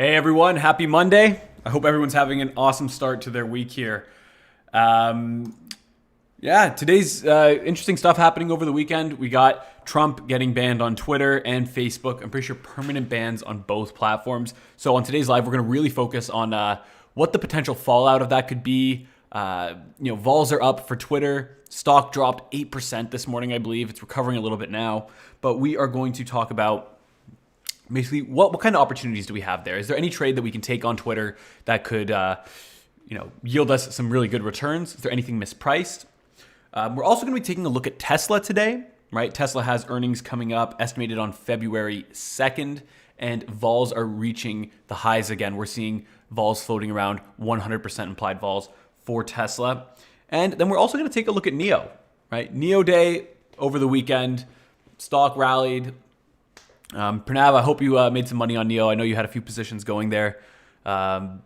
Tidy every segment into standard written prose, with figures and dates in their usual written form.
Hey everyone, happy Monday. I hope everyone's having an awesome start to their week here. Today's interesting stuff happening over the weekend. We got Trump getting banned on Twitter and Facebook. I'm pretty sure permanent bans on both platforms. So on today's live, we're going to really focus on what the potential fallout of that could be. Vols are up for Twitter. Stock dropped 8% this morning, I believe. It's recovering a little bit now. But we are going to talk about basically what kind of opportunities do we have there? Is there any trade that we can take on Twitter that could yield us some really good returns? Is there anything mispriced? We're also going to be taking a look at Tesla today, right? Tesla has earnings coming up, estimated on February 2nd, and vols are reaching the highs again. We're seeing vols floating around 100% implied vols for Tesla. And then we're also going to take a look at NIO, right? NIO day over the weekend, stock rallied. Pranav, I hope you made some money on NIO. I know you had a few positions going there. But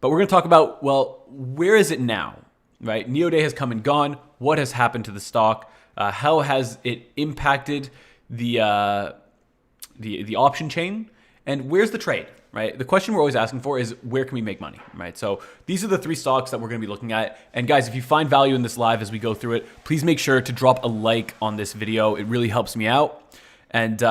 we're going to talk about, well, where is it now, right? NIO day has come and gone. What has happened to the stock? How has it impacted the option chain? And where's the trade, right? The question we're always asking for is where can we make money, right? So these are the three stocks that we're going to be looking at. And guys, if you find value in this live as we go through it, please make sure to drop a like on this video. It really helps me out. And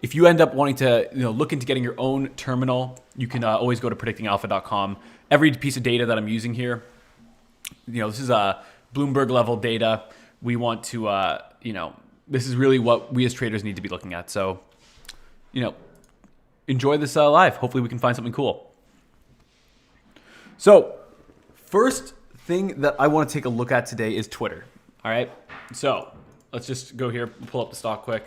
if you end up wanting to look into getting your own terminal, you can always go to predictingalpha.com. Every piece of data that I'm using here, this is Bloomberg level data. We want to, this is really what we as traders need to be looking at. So, enjoy this live. Hopefully we can find something cool. So first thing that I want to take a look at today is Twitter. All right. So let's just go here, pull up the stock quick.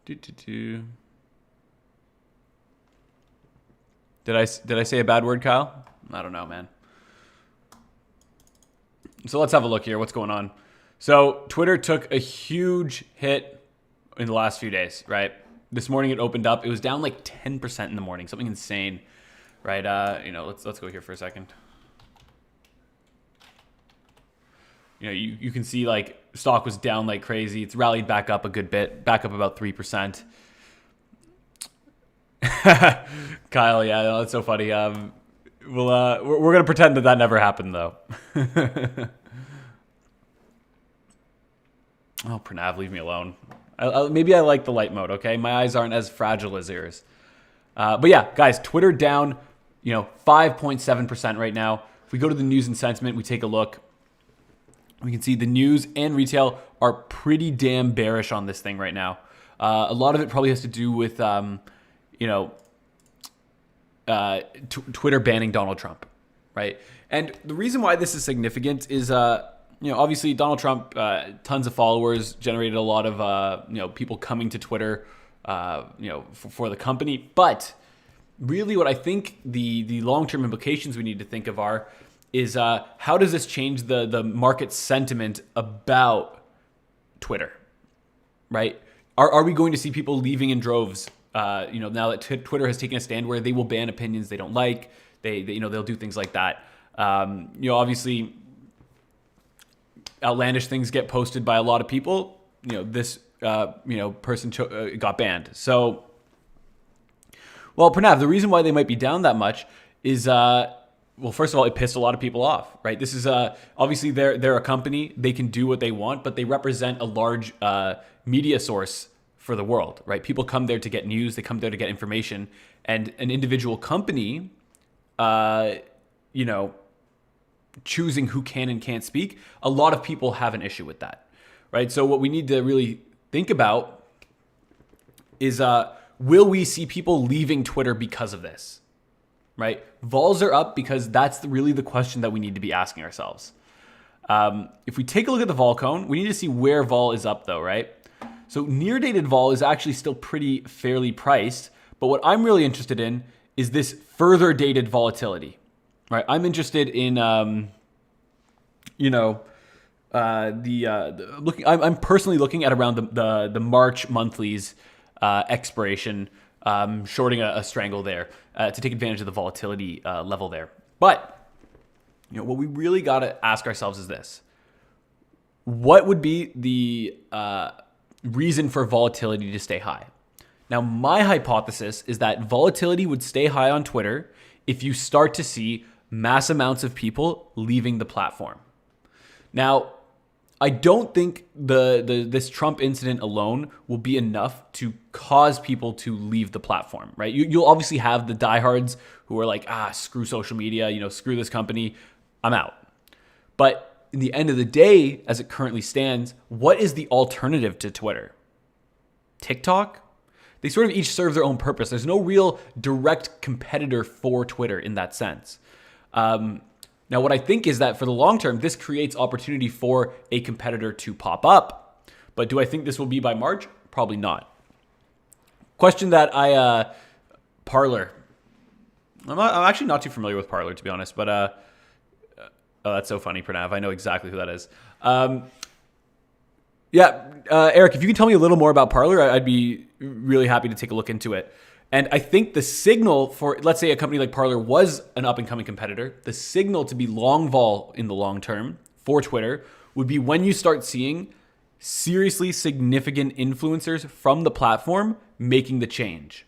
Did I say a bad word, Kyle? I don't know, man. So let's have a look here. What's going on? So Twitter took a huge hit in the last few days, right? This morning it opened up. It was down like 10% in the morning, something insane, right? Let's go here for a second. You can see like stock was down like crazy. It's rallied back up a good bit, back up about 3%. Kyle, yeah, that's so funny. We're gonna pretend that never happened though. Oh, Pranav, leave me alone. Maybe I like the light mode. Okay, my eyes aren't as fragile as yours. But yeah, guys, Twitter down, 5.7% right now. If we go to the news and sentiment, we take a look. We can see the news and retail are pretty damn bearish on this thing right now. A lot of it probably has to do with, Twitter banning Donald Trump, right? And the reason why this is significant is, obviously Donald Trump, tons of followers, generated a lot of, people coming to Twitter, for the company. But really what I think the long-term implications we need to think of is how does this change the market sentiment about Twitter, right? Are we going to see people leaving in droves? Now that Twitter has taken a stand where they will ban opinions they don't like, they'll do things like that. Obviously, outlandish things get posted by a lot of people. This person got banned. So, well, Pranav, the reason why they might be down that much is well, first of all, it pissed a lot of people off, right? This is obviously they're a company. They can do what they want, but they represent a large media source for the world, right? People come there to get news. They come there to get information. And an individual company, choosing who can and can't speak, a lot of people have an issue with that, right? So what we need to really think about is will we see people leaving Twitter because of this? Right? Vols are up because that's really the question that we need to be asking ourselves. If we take a look at the vol cone, we need to see where vol is up though, right? So near dated vol is actually still pretty fairly priced, but what I'm really interested in is this further dated volatility, right? I'm interested in, I'm personally looking at around the March monthlies expiration, shorting a strangle there to take advantage of the volatility level there. But what we really got to ask ourselves is this: what would be the reason for volatility to stay high. Now, my hypothesis is that volatility would stay high on Twitter if you start to see mass amounts of people leaving the platform. Now, I don't think this Trump incident alone will be enough to cause people to leave the platform, right? You'll obviously have the diehards who are like, screw social media, screw this company, I'm out. But in the end of the day, as it currently stands, what is the alternative to Twitter? TikTok? They sort of each serve their own purpose. There's no real direct competitor for Twitter in that sense. Now, what I think is that for the long term, this creates opportunity for a competitor to pop up. But do I think this will be by March? Probably not. Question that Parler. I'm actually not too familiar with Parler, to be honest. But oh, that's so funny, Pranav. I know exactly who that is. Eric, if you can tell me a little more about Parler, I'd be really happy to take a look into it. And I think the signal for, let's say a company like Parler was an up-and-coming competitor, the signal to be long vol in the long term for Twitter would be when you start seeing seriously significant influencers from the platform making the change,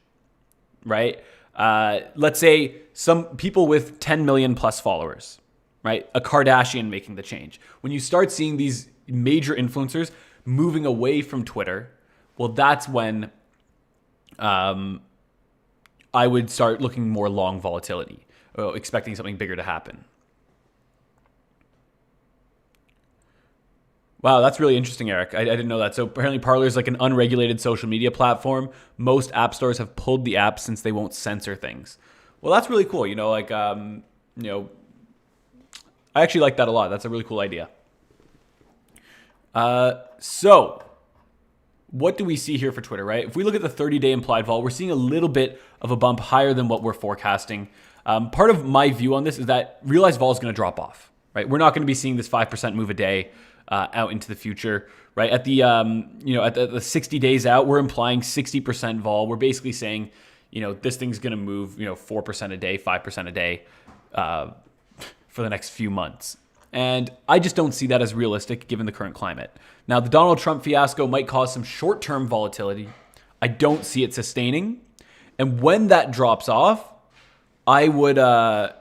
right? Let's say some people with 10 million plus followers, right? A Kardashian making the change. When you start seeing these major influencers moving away from Twitter, well, that's when I would start looking more long volatility, expecting something bigger to happen. Wow, that's really interesting, Eric. I didn't know that. So apparently Parler is like an unregulated social media platform. Most app stores have pulled the app since they won't censor things. Well, that's really cool. I actually like that a lot. That's a really cool idea. So what do we see here for Twitter, right? If we look at the 30-day implied vol, we're seeing a little bit of a bump higher than what we're forecasting. Part of my view on this is that realized vol is going to drop off, right? We're not going to be seeing this 5% move a day out into the future, right? At the at the 60 days out, we're implying 60% vol. We're basically saying, this thing's going to move, 4% a day, 5% a day for the next few months. And I just don't see that as realistic given the current climate. Now, the Donald Trump fiasco might cause some short-term volatility. I don't see it sustaining. And when that drops off, I would, I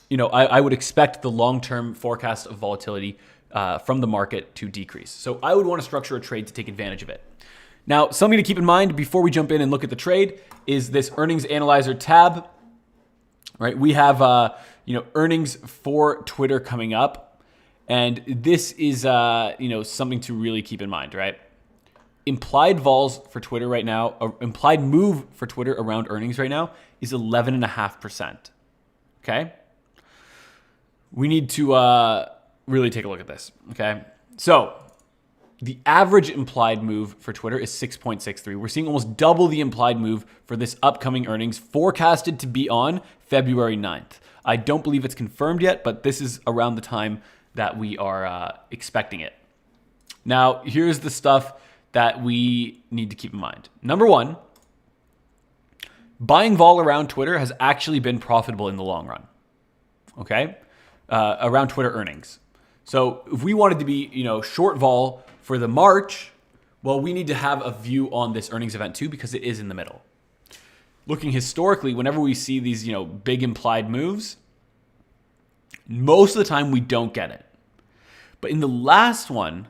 would expect the long-term forecast of volatility from the market to decrease. So I would want to structure a trade to take advantage of it. Now, something to keep in mind before we jump in and look at the trade is this earnings analyzer tab. Right, we have earnings for Twitter coming up, and this is something to really keep in mind, right? Implied vols for Twitter right now, implied move for Twitter around earnings right now is 11.5%. Okay, we need to really take a look at this. Okay, so the average implied move for Twitter is 6.63. We're seeing almost double the implied move for this upcoming earnings forecasted to be on February 9th. I don't believe it's confirmed yet, but this is around the time that we are expecting it. Now, here's the stuff that we need to keep in mind. Number one, buying vol around Twitter has actually been profitable in the long run. Okay? Around Twitter earnings. So if we wanted to be, short vol for the March, well, we need to have a view on this earnings event too, because it is in the middle. Looking historically, whenever we see these, big implied moves, most of the time we don't get it. But in the last one,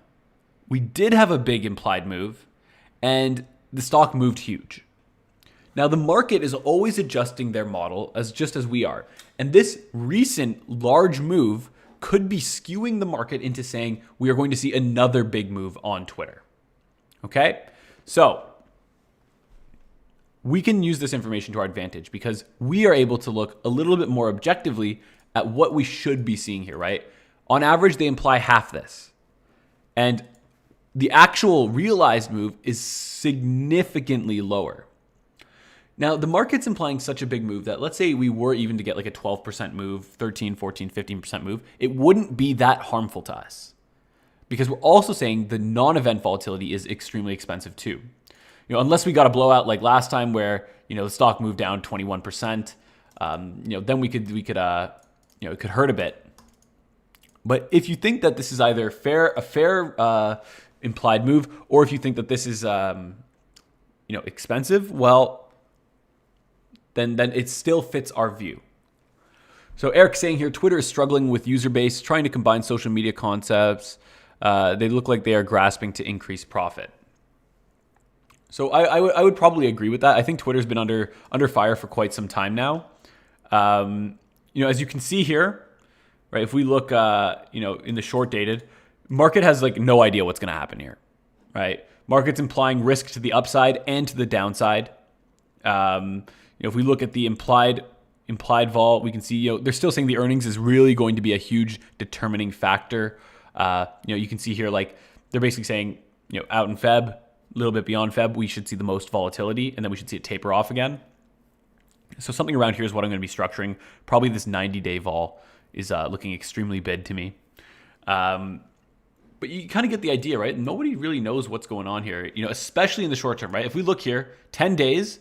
we did have a big implied move and the stock moved huge. Now, the market is always adjusting their model just as we are. And this recent large move could be skewing the market into saying we are going to see another big move on Twitter. Okay? So we can use this information to our advantage because we are able to look a little bit more objectively at what we should be seeing here, right? On average, they imply half this. And the actual realized move is significantly lower. Now, the market's implying such a big move that let's say we were even to get like a 12% move, 13, 14, 15% move, it wouldn't be that harmful to us. Because we're also saying the non-event volatility is extremely expensive too. Unless we got a blowout like last time where, the stock moved down 21%, then we could it could hurt a bit. But if you think that this is either a fair implied move, or if you think that this is expensive, well, then it still fits our view. So Eric's saying here, Twitter is struggling with user base, trying to combine social media concepts. They look like they are grasping to increase profit. So I would probably agree with that. I think Twitter's been under fire for quite some time now. As you can see here, right? If we look, in the short dated, market has like no idea what's going to happen here, right? Market's implying risk to the upside and to the downside. If we look at the implied vol, we can see they're still saying the earnings is really going to be a huge determining factor. You can see here like they're basically saying out in Feb, a little bit beyond Feb, we should see the most volatility, and then we should see it taper off again. So something around here is what I'm going to be structuring. Probably this 90-day vol is looking extremely bid to me. But you kind of get the idea, right? Nobody really knows what's going on here, especially in the short term, right? If we look here, 10 days,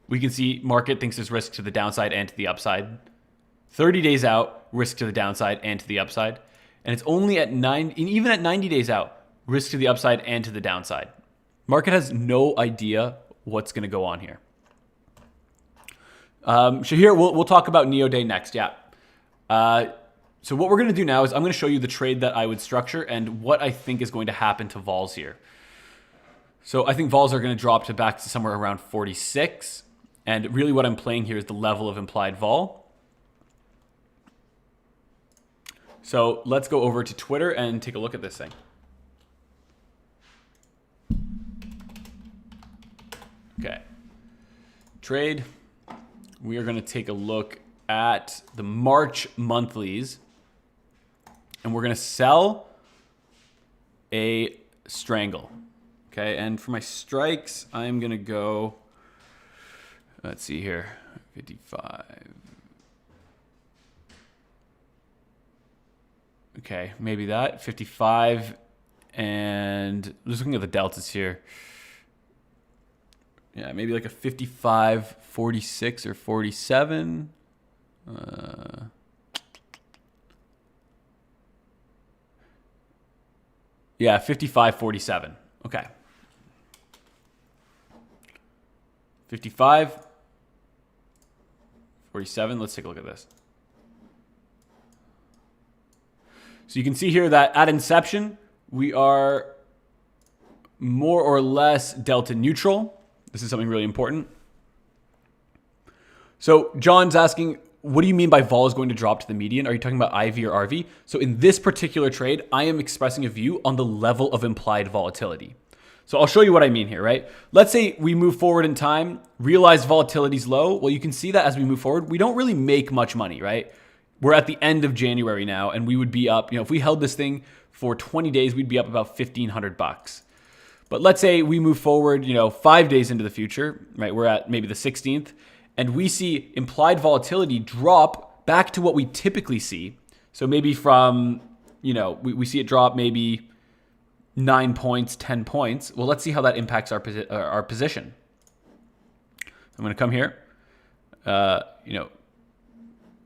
we can see market thinks there's risk to the downside and to the upside. 30 days out, risk to the downside and to the upside. And it's only at even at 90 days out, risk to the upside and to the downside. Market has no idea what's going to go on here. Shahir, we'll talk about NIO Day next. Yeah. So what we're going to do now is I'm going to show you the trade that I would structure and what I think is going to happen to vols here. So I think vols are going to drop back to somewhere around 46. And really what I'm playing here is the level of implied vol. So let's go over to Twitter and take a look at this thing. Okay. Trade. We are going to take a look at the March monthlies. And we're going to sell a strangle. Okay. And for my strikes, I'm going to go, let's see here, 55. Okay, maybe that, 55. And I'm just looking at the deltas here. Yeah, maybe like a 55, 46, or 47. Yeah, 55, 47. Okay. 55, 47. Let's take a look at this. So you can see here that at inception, we are more or less delta neutral. This is something really important. So John's asking, what do you mean by vol is going to drop to the median? Are you talking about IV or RV? So in this particular trade, I am expressing a view on the level of implied volatility. So I'll show you what I mean here, right? Let's say we move forward in time, realize volatility's low. Well, you can see that as we move forward, we don't really make much money, right? We're at the end of January now, and we would be up, if we held this thing for 20 days, we'd be up about $1,500. But let's say we move forward, 5 days into the future, right? We're at maybe the 16th, and we see implied volatility drop back to what we typically see. So maybe from, we see it drop maybe 9 points, 10 points. Well, let's see how that impacts our position. I'm going to come here,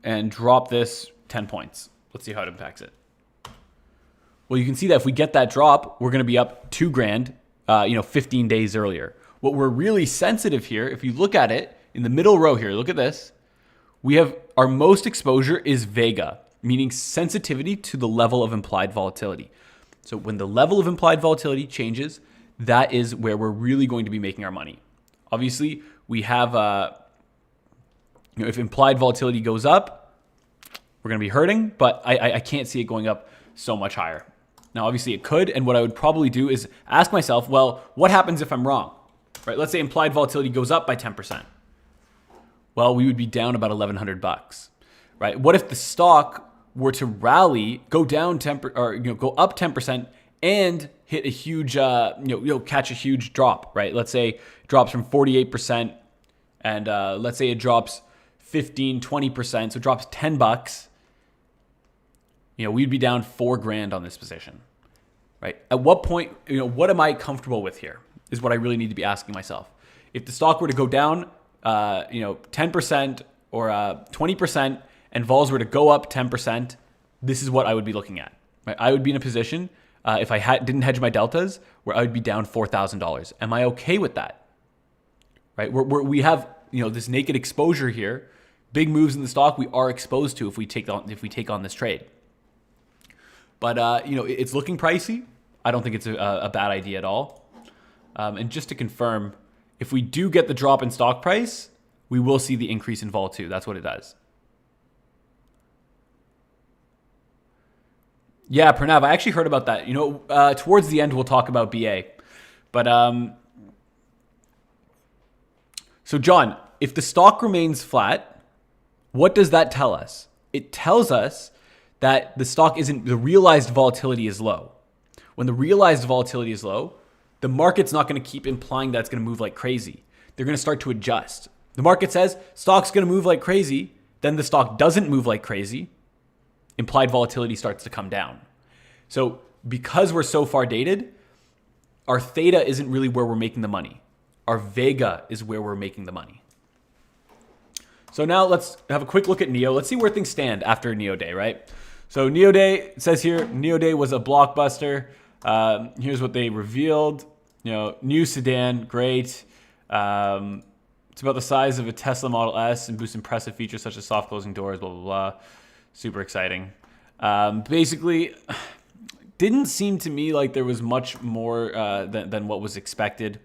and drop this 10 points. Let's see how it impacts it. Well, you can see that if we get that drop, we're going to be up $2,000, 15 days earlier. What we're really sensitive here, if you look at it in the middle row here, look at this. We have our most exposure is Vega, meaning sensitivity to the level of implied volatility. So when the level of implied volatility changes, that is where we're really going to be making our money. Obviously, we have, if implied volatility goes up, we're going to be hurting, but I can't see it going up so much higher. Now, obviously it could, and what I would probably do is ask myself, well, what happens if I'm wrong? Right? Let's say implied volatility goes up by 10%. Well, we would be down about $1,100, right? What if the stock were to rally, go down 10 or go up 10% and hit a huge catch a huge drop, right? Let's say it drops from 48% and let's say it drops 15-20%, so it drops $10. We'd be down $4,000 on this position, right? At what point, what am I comfortable with here is what I really need to be asking myself. If the stock were to go down 10% or 20% and vols were to go up 10%, this is what I would be looking at. Right? I would be in a position if I didn't hedge my deltas, where I would be down $4,000. Am I okay with that? Right? We have this naked exposure here. Big moves in the stock we are exposed to if we take on this trade. But it's looking pricey. I don't think it's a bad idea at all. And just to confirm, if we do get the drop in stock price, we will see the increase in vol too. That's what it does. Yeah, Pranav, I actually heard about that. Towards the end, we'll talk about BA. But so John, if the stock remains flat, what does that tell us? It tells us that the realized volatility is low. When the realized volatility is low, the market's not going to keep implying that it's going to move like crazy. They're going to start to adjust. The market says stock's going to move like crazy, then the stock doesn't move like crazy. Implied volatility starts to come down. So because we're so far dated, our theta isn't really where we're making the money. Our vega is where we're making the money. So now let's have a quick look at NIO. Let's see where things stand after NIO Day, right? So NIO Day, it says here, NIO Day was a blockbuster. Here's what they revealed. New sedan, great. It's about the size of a Tesla Model S and boosts impressive features such as soft closing doors, blah, blah, blah. Super exciting. Basically, didn't seem to me like there was much more than what was expected.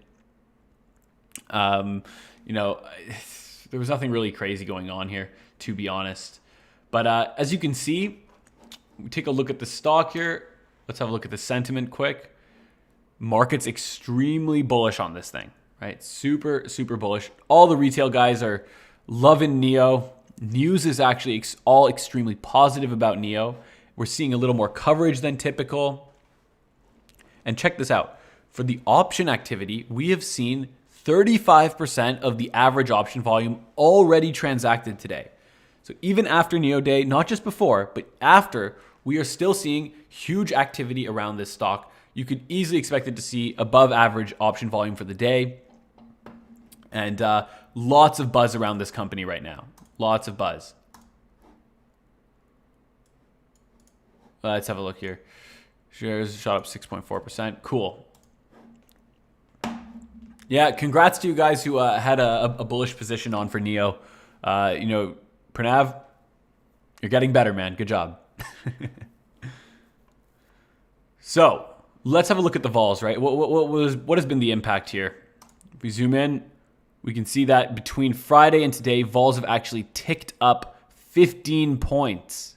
There was nothing really crazy going on here, to be honest. But as you can see, we take a look at the stock here. Let's have a look at the sentiment quick. Market's extremely bullish on this thing, right? Super, super bullish. All the retail guys are loving NIO. News is actually all extremely positive about NIO. We're seeing a little more coverage than typical. And check this out. For the option activity, we have seen 35% of the average option volume already transacted today. So even after NIO Day, not just before, but after, we are still seeing huge activity around this stock. You could easily expect it to see above average option volume for the day. And lots of buzz around this company right now. Lots of buzz. Let's have a look here. Shares shot up 6.4%. Cool. Yeah, congrats to you guys who had a bullish position on for NIO. Pranav, you're getting better, man. Good job. So let's have a look at the vols, right? What has been the impact here? If we zoom in, we can see that between Friday and today, vols have actually ticked up 15 points.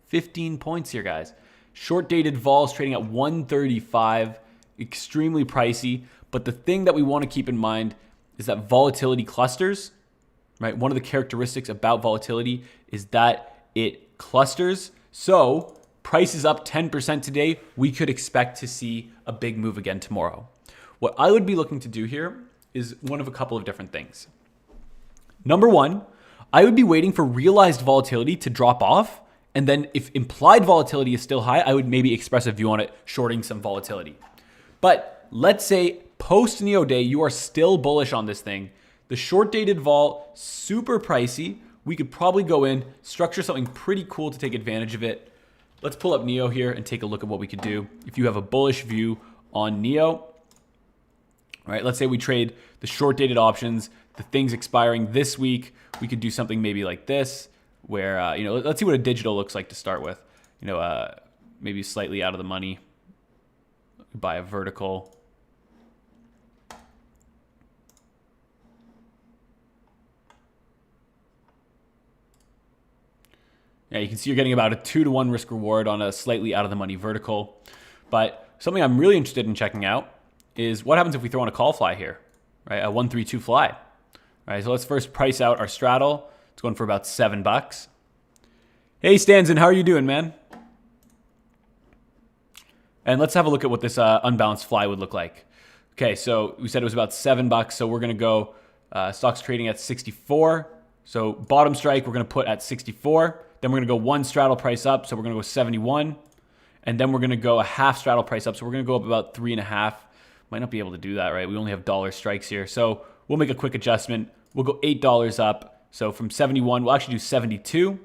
15 points here, guys. Short dated vols trading at 135, extremely pricey. But the thing that we want to keep in mind is that volatility clusters, right? One of the characteristics about volatility is that it clusters. So price is up 10% today. We could expect to see a big move again tomorrow. What I would be looking to do here is one of a couple of different things. Number one, I would be waiting for realized volatility to drop off. And then if implied volatility is still high, I would maybe express a view on it, shorting some volatility. But let's say post NIO Day, you are still bullish on this thing. The short dated vol, super pricey. We could probably go in, structure something pretty cool to take advantage of it. Let's pull up NIO here and take a look at what we could do. If you have a bullish view on NIO, all right, let's say we trade the short dated options, the things expiring this week. We could do something maybe like this, where, let's see what a digital looks like to start with. Maybe slightly out of the money, buy a vertical. Yeah, you can see you're getting about a 2-to-1 risk reward on a slightly out of the money vertical. But something I'm really interested in checking out is what happens if we throw in a call fly here, right? A 132 fly. All right, so let's first price out our straddle. It's going for about $7. Hey, Stanzen, how are you doing, man? And let's have a look at what this unbalanced fly would look like. Okay, so we said it was about $7, so we're going to go stocks trading at 64. So bottom strike, we're going to put at 64. Then we're going to go one straddle price up, so we're going to go 71. And then we're going to go a half straddle price up, so we're going to go up about 3.5. Might not be able to do that, right? We only have dollar strikes here. So we'll make a quick adjustment. We'll go $8 up. So from 71, we'll actually do 72.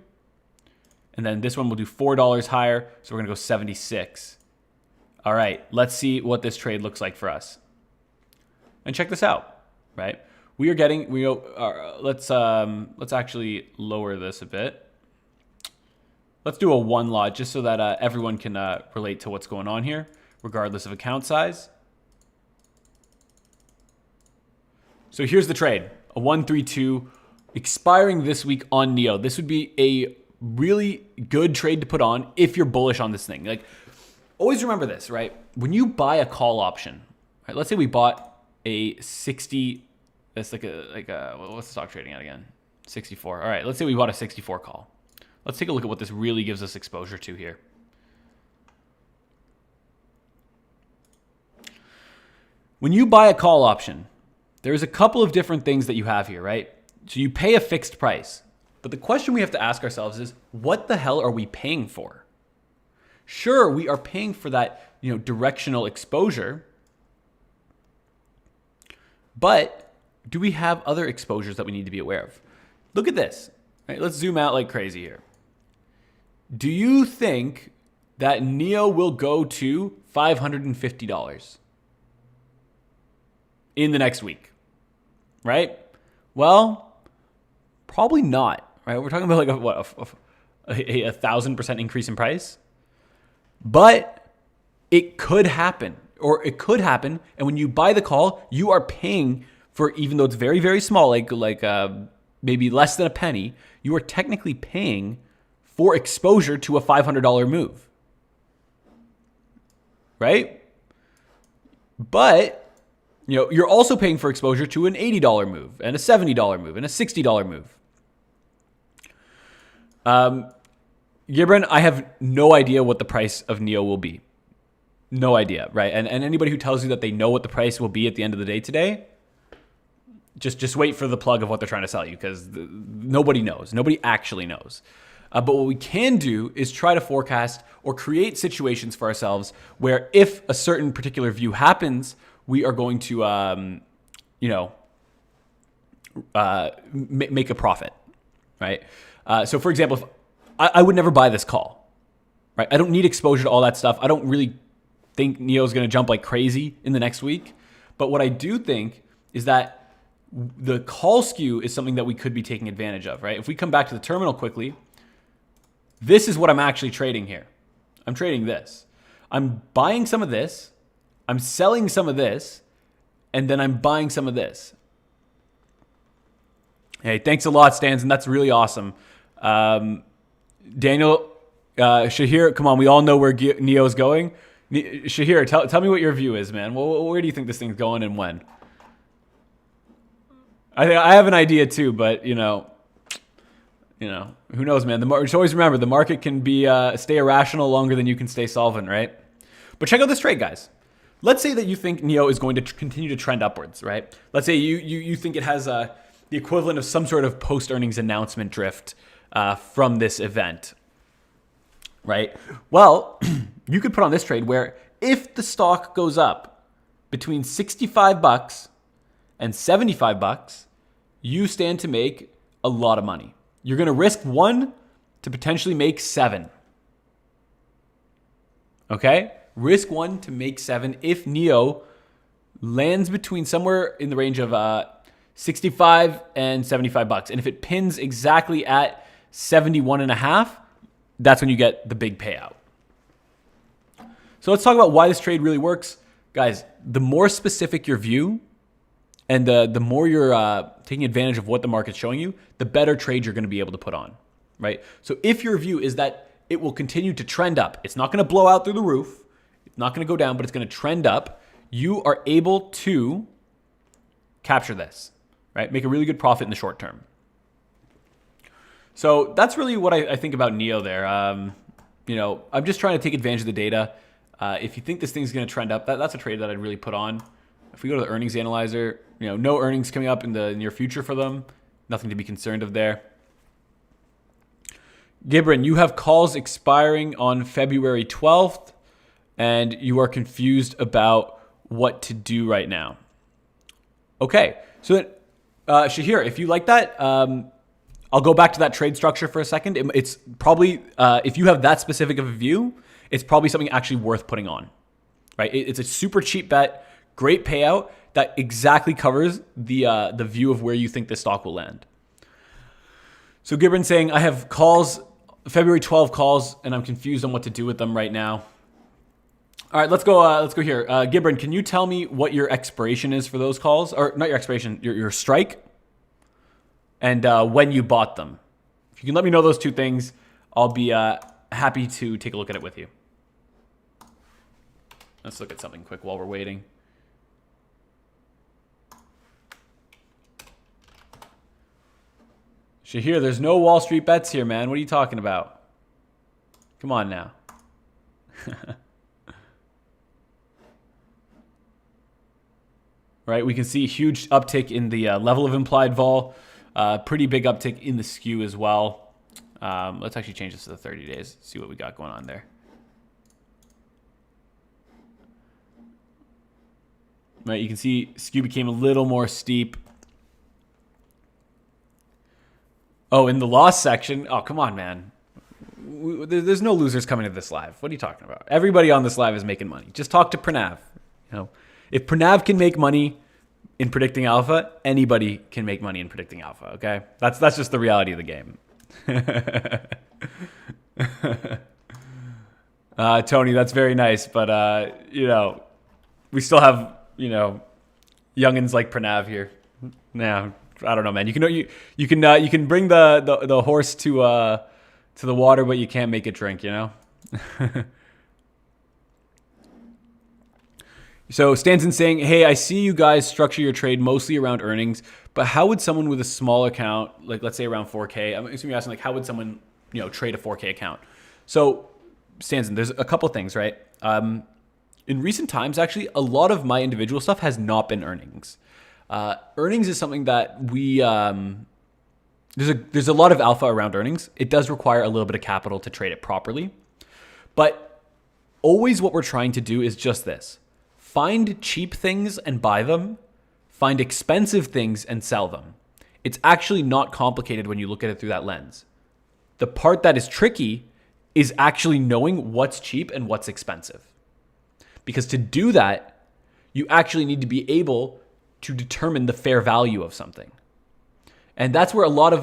And then this one we'll do $4 higher, so we're going to go 76. All right, let's see what this trade looks like for us. And check this out, right? We are getting, let's actually lower this a bit. Let's do a 1 lot just so that everyone can relate to what's going on here, regardless of account size. So here's the trade, a 132 expiring this week on NIO. This would be a really good trade to put on if you're bullish on this thing. Like, always remember this, right? When you buy a call option, right? Let's say we bought a 60, that's like a what's the stock trading at again? 64. All right, let's say we bought a 64 call. Let's take a look at what this really gives us exposure to here. When you buy a call option, there's a couple of different things that you have here, right? So you pay a fixed price. But the question we have to ask ourselves is, what the hell are we paying for? Sure, we are paying for that, directional exposure. But do we have other exposures that we need to be aware of? Look at this. Right? Let's zoom out like crazy here. Do you think that NIO will go to $550 in the next week? Right? Well, probably not. Right? We're talking about like a 1,000% increase in price. But it could happen, or it could happen. And when you buy the call, you are paying for, even though it's very, very small, like maybe less than a penny, you are technically paying for exposure to a $500 move. Right? But you're also paying for exposure to an $80 move and a $70 move and a $60 move. Gibran, I have no idea what the price of NIO will be. No idea, right? And anybody who tells you that they know what the price will be at the end of the day today, just wait for the plug of what they're trying to sell you, because nobody knows. Nobody actually knows. But what we can do is try to forecast or create situations for ourselves where if a certain particular view happens, we are going to, make a profit, right? So for example, if I would never buy this call, right? I don't need exposure to all that stuff. I don't really think NIO is going to jump like crazy in the next week. But what I do think is that the call skew is something that we could be taking advantage of, right? If we come back to the terminal quickly, this is what I'm actually trading here. I'm trading this. I'm buying some of this. I'm selling some of this, and then I'm buying some of this. Hey, thanks a lot, Stans, and that's really awesome. Daniel, Shahir, come on, we all know where NIO is going. Shahir, tell me what your view is, man. Where do you think this thing's going and when? I have an idea too, but who knows, man? Just always remember, the market can be stay irrational longer than you can stay solvent, right? But check out this trade, guys. Let's say that you think NIO is going to continue to trend upwards, right? Let's say you think it has the equivalent of some sort of post-earnings announcement drift from this event, right? Well, you could put on this trade where if the stock goes up between $65 and $75, you stand to make a lot of money. You're going to risk 1 to potentially make 7. Okay? Risk 1 to make 7 if NIO lands between somewhere in the range of $65 and $75. And if it pins exactly at 71.5, that's when you get the big payout. So let's talk about why this trade really works. Guys, the more specific your view and the more you're taking advantage of what the market's showing you, the better trade you're going to be able to put on, right? So if your view is that it will continue to trend up, it's not going to blow out through the roof, it's not going to go down, but it's going to trend up, you are able to capture this, right? Make a really good profit in the short term. So that's really what I think about NIO there. I'm just trying to take advantage of the data. If you think this thing's going to trend up, that's a trade that I'd really put on. If we go to the earnings analyzer, no earnings coming up in the near future for them. Nothing to be concerned of there. Gibran, you have calls expiring on February 12th, and you are confused about what to do right now. Okay, so then, Shahir, if you like that, I'll go back to that trade structure for a second. It's probably, if you have that specific of a view, it's probably something actually worth putting on, right? It's a super cheap bet, great payout that exactly covers the view of where you think the stock will land. So Gibran saying, I have calls, February 12 calls, and I'm confused on what to do with them right now. All right, let's go here. Gibran, can you tell me what your expiration is for those calls? Or not your expiration, your strike, and when you bought them. If you can let me know those two things, I'll be happy to take a look at it with you. Let's look at something quick while we're waiting. Shahir, there's no Wall Street bets here, man. What are you talking about? Come on now. Right, we can see a huge uptick in the level of implied vol. Pretty big uptick in the skew as well. Let's actually change this to the 30 days. See what we got going on there. Right, you can see skew became a little more steep. Oh, in the loss section. Oh, come on, man. There's no losers coming to this live. What are you talking about? Everybody on this live is making money. Just talk to Pranav. You know, if Pranav can make money in predicting alpha, anybody can make money in predicting alpha. Okay, that's just the reality of the game. Tony, that's very nice, but you know, we still have youngins like Pranav here. Now, I don't know, man. You can bring the horse to the water, but you can't make it drink. You know. So Stanton saying, hey, I see you guys structure your trade mostly around earnings, but how would someone with a small account, like let's say around 4K, I'm assuming you're asking like how would someone trade a 4K account? So Stanton, there's a couple things, right? In recent times, actually, a lot of my individual stuff has not been earnings. Earnings is something that we there's a lot of alpha around earnings. It does require a little bit of capital to trade it properly, but always what we're trying to do is just this. Find cheap things and buy them. Find expensive things and sell them. It's actually not complicated when you look at it through that lens. The part that is tricky is actually knowing what's cheap and what's expensive. Because to do that, you actually need to be able to determine the fair value of something. And that's where a lot of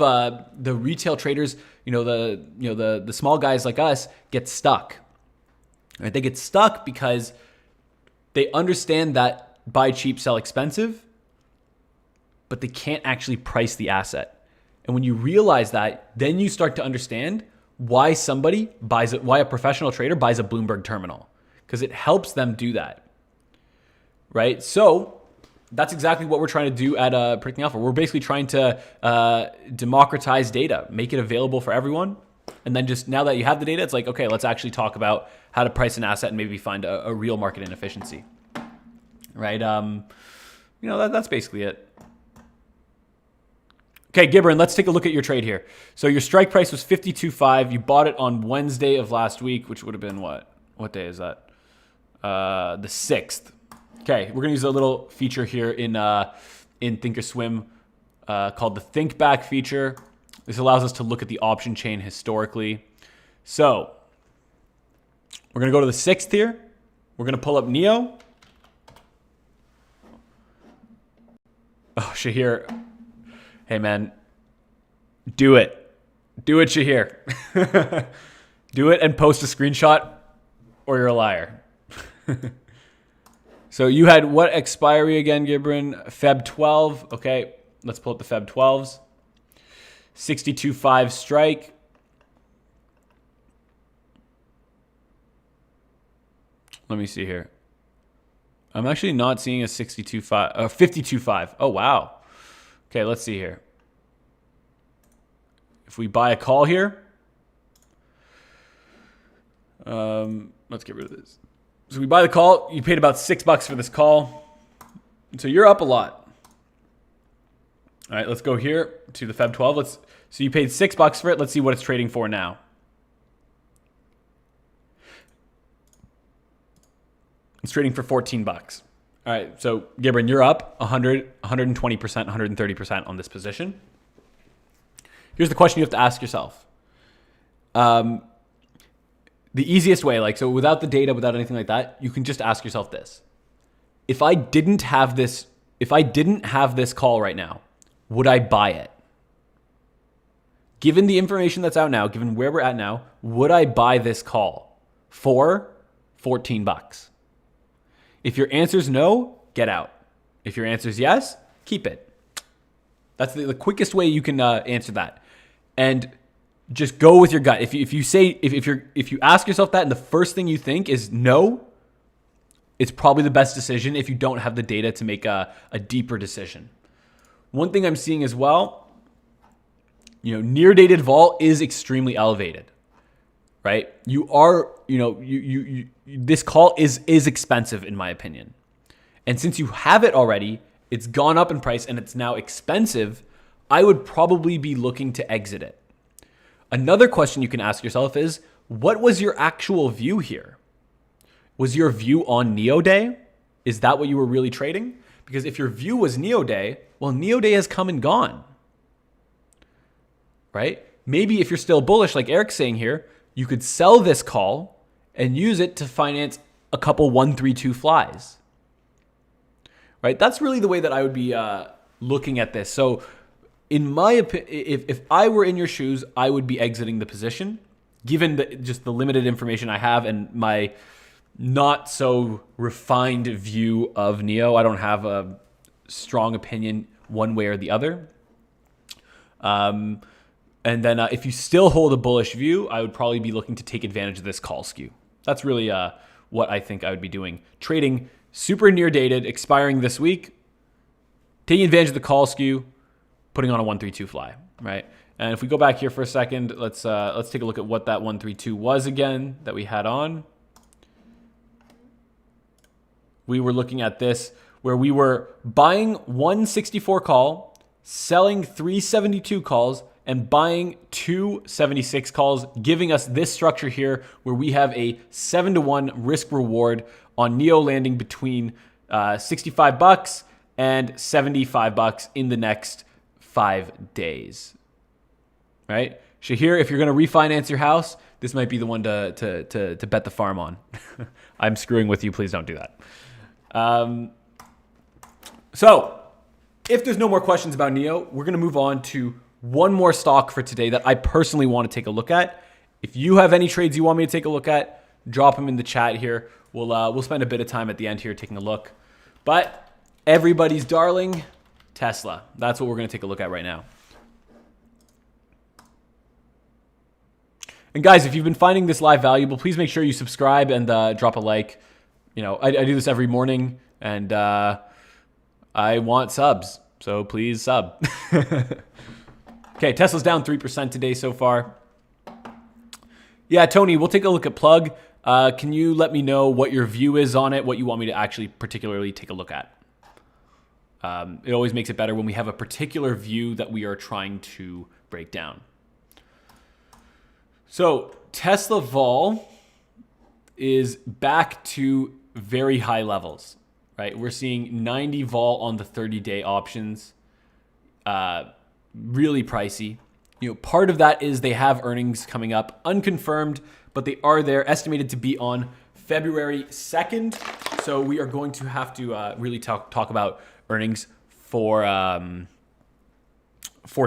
the retail traders, the small guys like us get stuck. Right? They get stuck because they understand that buy cheap, sell expensive, but they can't actually price the asset. And when you realize that, then you start to understand why why a professional trader buys a Bloomberg terminal, because it helps them do that, right? So that's exactly what we're trying to do at Predicting Alpha. We're basically trying to democratize data, make it available for everyone. And then just now that you have the data, it's like, okay, let's actually talk about how to price an asset and maybe find a real market inefficiency, right? That's basically it. Okay, Gibran, let's take a look at your trade here. So your strike price was 52.5. You bought it on Wednesday of last week, which would have been what? What day is that? The 6th. Okay, we're gonna use a little feature here in Thinkorswim called the Think Back feature. This allows us to look at the option chain historically. So we're going to go to the 6th here. We're going to pull up NIO. Oh, Shahir. Hey, man. Do it. Do it, Shahir. Do it and post a screenshot or you're a liar. So you had what expiry again, Gibran? Feb 12. Okay, let's pull up the Feb 12s. 62.5 strike. Let me see here. I'm actually not seeing a 62.5, 52.5. Oh, wow. Okay, let's see here. If we buy a call here, let's get rid of this. So we buy the call. You paid about $6 for this call. So you're up a lot. All right, let's go here to the Feb 12. So you paid $6 for it. Let's see what it's trading for now. It's trading for $14. All right, so Gibran, you're up 100, 120%, 130% on this position. Here's the question you have to ask yourself. the easiest way, like, so without the data, without anything like that, you can just ask yourself this. If I didn't have this call right now, would I buy it? Given the information that's out now, given where we're at now, would I buy this call for $14? If your answer is no, get out. If your answer is yes, keep it. That's the quickest way you can answer that. And just go with your gut. If you ask yourself that and the first thing you think is no, it's probably the best decision if you don't have the data to make a deeper decision. One thing I'm seeing as well, near dated vol is extremely elevated, right? This call is expensive in my opinion. And since you have it already, it's gone up in price and it's now expensive, I would probably be looking to exit it. Another question you can ask yourself is, what was your actual view here? Was your view on NIO Day? Is that what you were really trading? Because if your view was NIO Day, well, NIO Day has come and gone, right? Maybe if you're still bullish, like Eric's saying here, you could sell this call and use it to finance a couple 132 flies, right? That's really the way that I would be looking at this. So in my opinion, if I were in your shoes, I would be exiting the position, given just the limited information I have and my not so refined view of NIO. I don't have a strong opinion one way or the other. And then if you still hold a bullish view, I would probably be looking to take advantage of this call skew. That's really what I think I would be doing. Trading super near dated, expiring this week, taking advantage of the call skew, putting on a 132 fly, right? And if we go back here for a second, let's take a look at what that 132 was again that we had on. We were looking at this where we were buying 164 call, selling 372 calls, and buying 276 calls, giving us this structure here where we have a 7-to-1 risk reward on NIO landing between $65 and $75 in the next 5 days, right? Shahir, if you're going to refinance your house, this might be the one to bet the farm on. I'm screwing with you. Please don't do that. So if there's no more questions about NIO, we're going to move on to one more stock for today that I personally want to take a look at. If you have any trades you want me to take a look at, drop them in the chat here. We'll spend a bit of time at the end here taking a look. But everybody's darling, Tesla. That's what we're going to take a look at right now. And guys, if you've been finding this live valuable, please make sure you subscribe and drop a like. I do this every morning, and I want subs, so please sub. Okay, Tesla's down 3% today so far. Yeah, Tony, we'll take a look at Plug. Can you let me know what your view is on it, what you want me to actually particularly take a look at? It always makes it better when we have a particular view that we are trying to break down. So Tesla vol is back to very high levels, right? We're seeing 90 vol on the 30-day options. Really pricey. Part of that is they have earnings coming up, unconfirmed, but they are there, estimated to be on February 2nd. So we are going to have to really talk about earnings for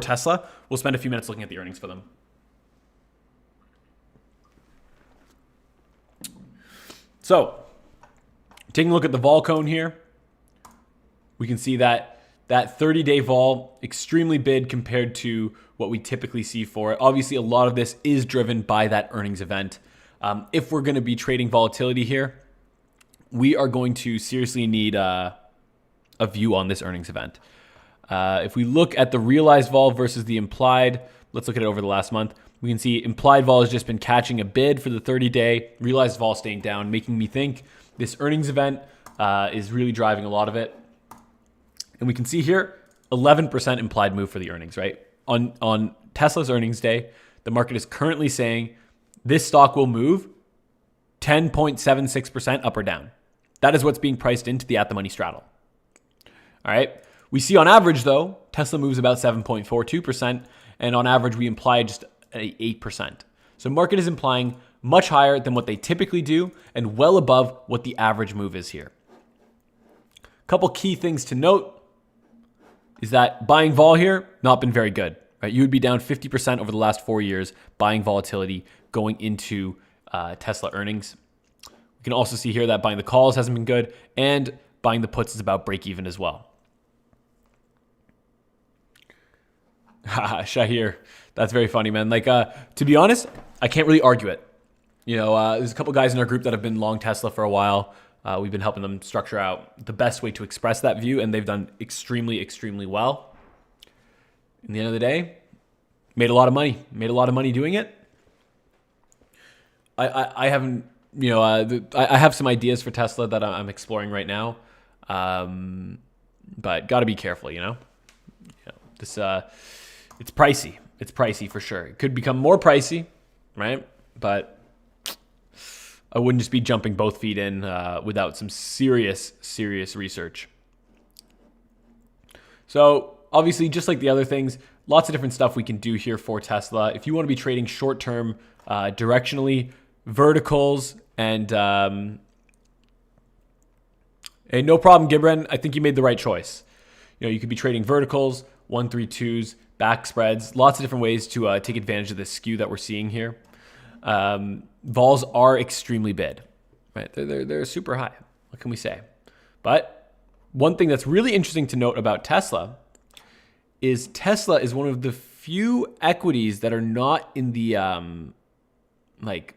Tesla. We'll spend a few minutes looking at the earnings for them. So taking a look at the vol cone here, we can see that 30-day vol, extremely big compared to what we typically see for it. Obviously, a lot of this is driven by that earnings event. If we're going to be trading volatility here, we are going to seriously need a view on this earnings event. If we look at the realized vol versus the implied, let's look at it over the last month. We can see implied vol has just been catching a bid for the 30-day, realized vol staying down, making me think this earnings event is really driving a lot of it. And we can see here, 11% implied move for the earnings, right? On Tesla's earnings day, the market is currently saying this stock will move 10.76% up or down. That is what's being priced into the at-the-money straddle. All right. We see on average, though, Tesla moves about 7.42%, and on average, we imply just 8%. So market is implying much higher than what they typically do and well above what the average move is here. A couple key things to note is that buying vol here, not been very good, right? You would be down 50% over the last 4 years buying volatility going into Tesla earnings. We can also see here that buying the calls hasn't been good, and buying the puts is about break even as well. Shahir, that's very funny, man. Like, to be honest, I can't really argue it. You know, there's a couple guys in our group that have been long Tesla for a while. We've been helping them structure out the best way to express that view, and they've done extremely, extremely well. In the end of the day, made a lot of money. Made a lot of money doing it. I haven't, you know, I have some ideas for Tesla that I'm exploring right now, but got to be careful, you know. This it's pricey. It's pricey for sure. It could become more pricey, right? But I wouldn't just be jumping both feet in without some serious research. So obviously, just like the other things, lots of different stuff we can do here for Tesla. If you want to be trading short-term directionally, verticals, and hey, no problem, Gibran. I think you made the right choice. You know, you could be trading verticals, 1-3-2s, back spreads, lots of different ways to take advantage of this skew that we're seeing here. Vols are extremely bid, right? They're super high. What can we say? But one thing that's really interesting to note about Tesla is one of the few equities that are not in the like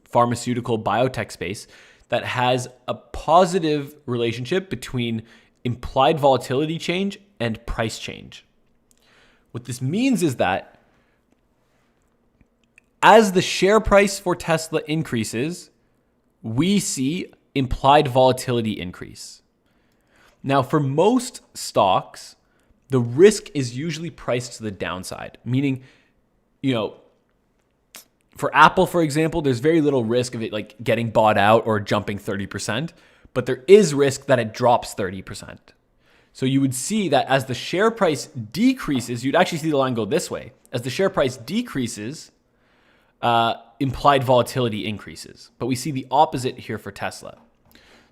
pharmaceutical biotech space that has a positive relationship between implied volatility change and price change. What this means is that as the share price for Tesla increases, we see implied volatility increase. Now, for most stocks, the risk is usually priced to the downside, meaning, you know, for Apple, for example, there's very little risk of it like getting bought out or jumping 30%, but there is risk that it drops 30%. So you would see that as the share price decreases, you'd actually see the line go this way. As the share price decreases, implied volatility increases. But we see the opposite here for Tesla.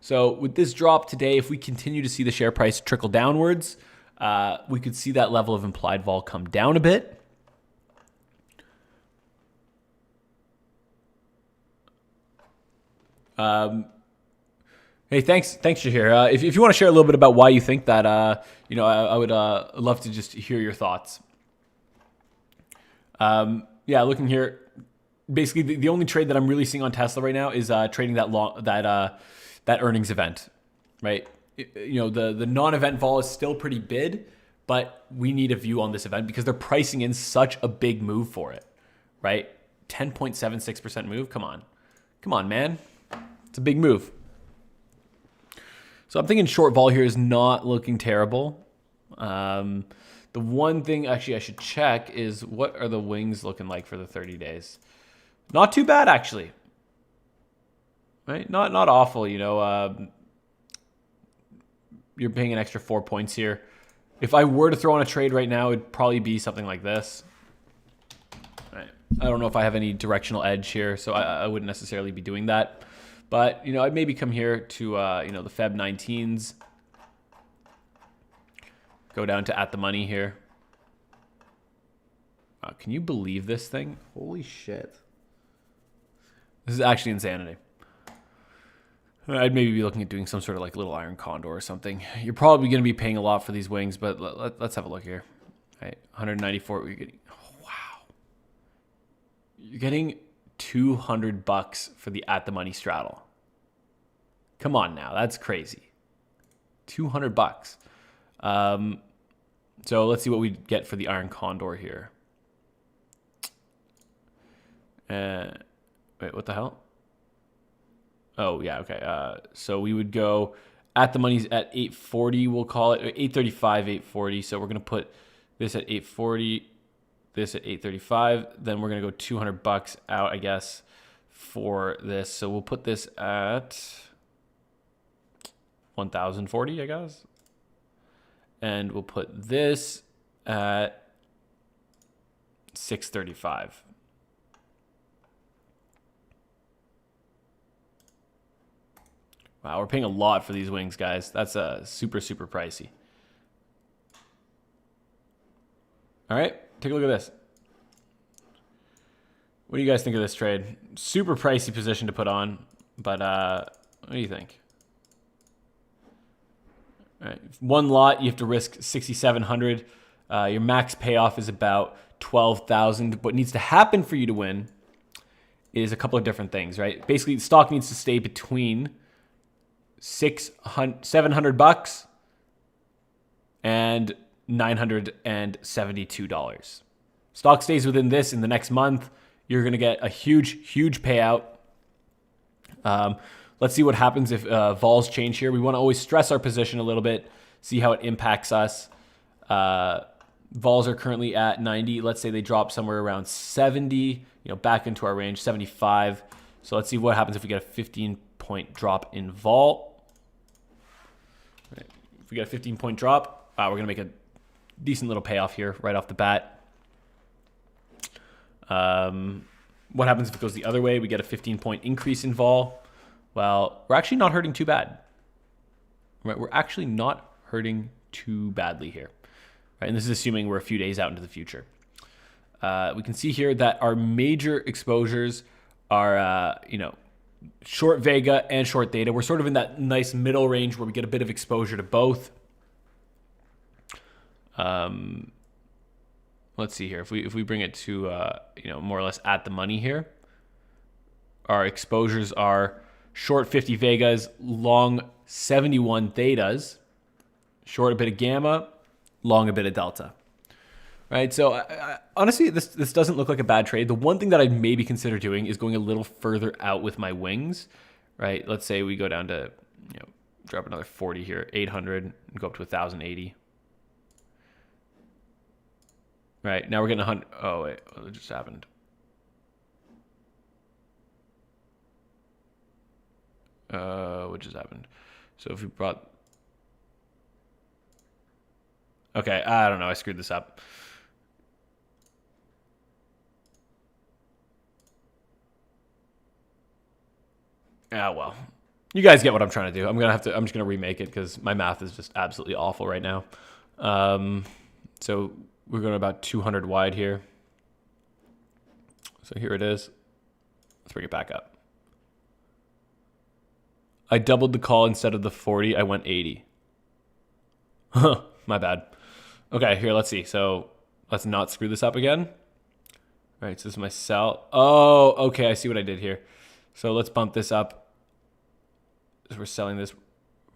So with this drop today, if we continue to see the share price trickle downwards, we could see that level of implied vol come down a bit. Hey, thanks, Shahir. If you want to share a little bit about why you think that, you know, I would love to just hear your thoughts. Yeah, looking here, basically the only trade that I'm really seeing on Tesla right now is trading that earnings event, right? You know, the non-event vol is still pretty bid, but we need a view on this event because they're pricing in such a big move for it, right? 10.76% move. Come on, man. It's a big move. So I'm thinking short vol here is not looking terrible. The one thing actually I should check is what are the wings looking like for the 30 days? Not too bad, actually. Right? Not awful, you know. You're paying an extra 4 points here. If I were to throw on a trade right now, it'd probably be something like this. Right. I don't know if I have any directional edge here, so I wouldn't necessarily be doing that. But, you know, I'd maybe come here to, you know, the Feb 19s. Go down to at the money here. Can you believe this thing? Holy shit. This is actually insanity. I'd maybe be looking at doing some sort of like little iron condor or something. You're probably going to be paying a lot for these wings, but let's have a look here. All right, 194. You're getting, wow. You're getting $200 for the at the money straddle. Come on now, that's crazy. $200. So let's see what we get for the iron condor here. Wait, what the hell? Oh yeah, okay. So we would go at the money's at 840. We'll call it 835, 840. So we're gonna put this at 840, this at 835. Then we're gonna go $200 out, I guess, for this. So we'll put this at 1040, I guess. And we'll put this at 635. Wow, we're paying a lot for these wings, guys. That's super, super pricey. All right, take a look at this. What do you guys think of this trade? Super pricey position to put on, but what do you think? All right, one lot, you have to risk 6,700. Your max payoff is about 12,000. What needs to happen for you to win is a couple of different things, right? Basically, the stock needs to stay between $700 and $972. Stock stays within this in the next month, you're going to get a huge, huge payout. Let's see what happens if vols change here. We want to always stress our position a little bit, see how it impacts us. Vols are currently at 90. Let's say they drop somewhere around 70, back into our range, 75. So let's see what happens if we get a 15-point drop in vol. Right. If we get a 15-point drop, we're going to make a decent little payoff here right off the bat. What happens if it goes the other way? We get a 15-point increase in vol. Well, we're actually not hurting too bad. Right? We're actually not hurting too badly here. Right? And this is assuming we're a few days out into the future. We can see here that our major exposures are, short Vega and short Theta. We're sort of in that nice middle range where we get a bit of exposure to both. Let's see here. If we bring it to more or less at the money here, our exposures are short 50 Vegas, long 71 Thetas, short a bit of Gamma, long a bit of Delta. Right. So honestly, this doesn't look like a bad trade. The one thing that I'd maybe consider doing is going a little further out with my wings. Right. Let's say we go down to drop another 40 here, 800, and go up to 1,080. Right, now we're getting 100. Oh, wait, what just happened? What just happened? So if we brought... Okay, I don't know. I screwed this up. Well. You guys get what I'm trying to do. I'm just gonna remake it because my math is just absolutely awful right now. So we're going about 200 wide here. So here it is. Let's bring it back up. I doubled the call instead of the 40. I went 80. Huh, my bad. Okay, here, let's see. So let's not screw this up again. All right, so this is my sell. Oh, okay, I see what I did here. So let's bump this up. So we're selling this,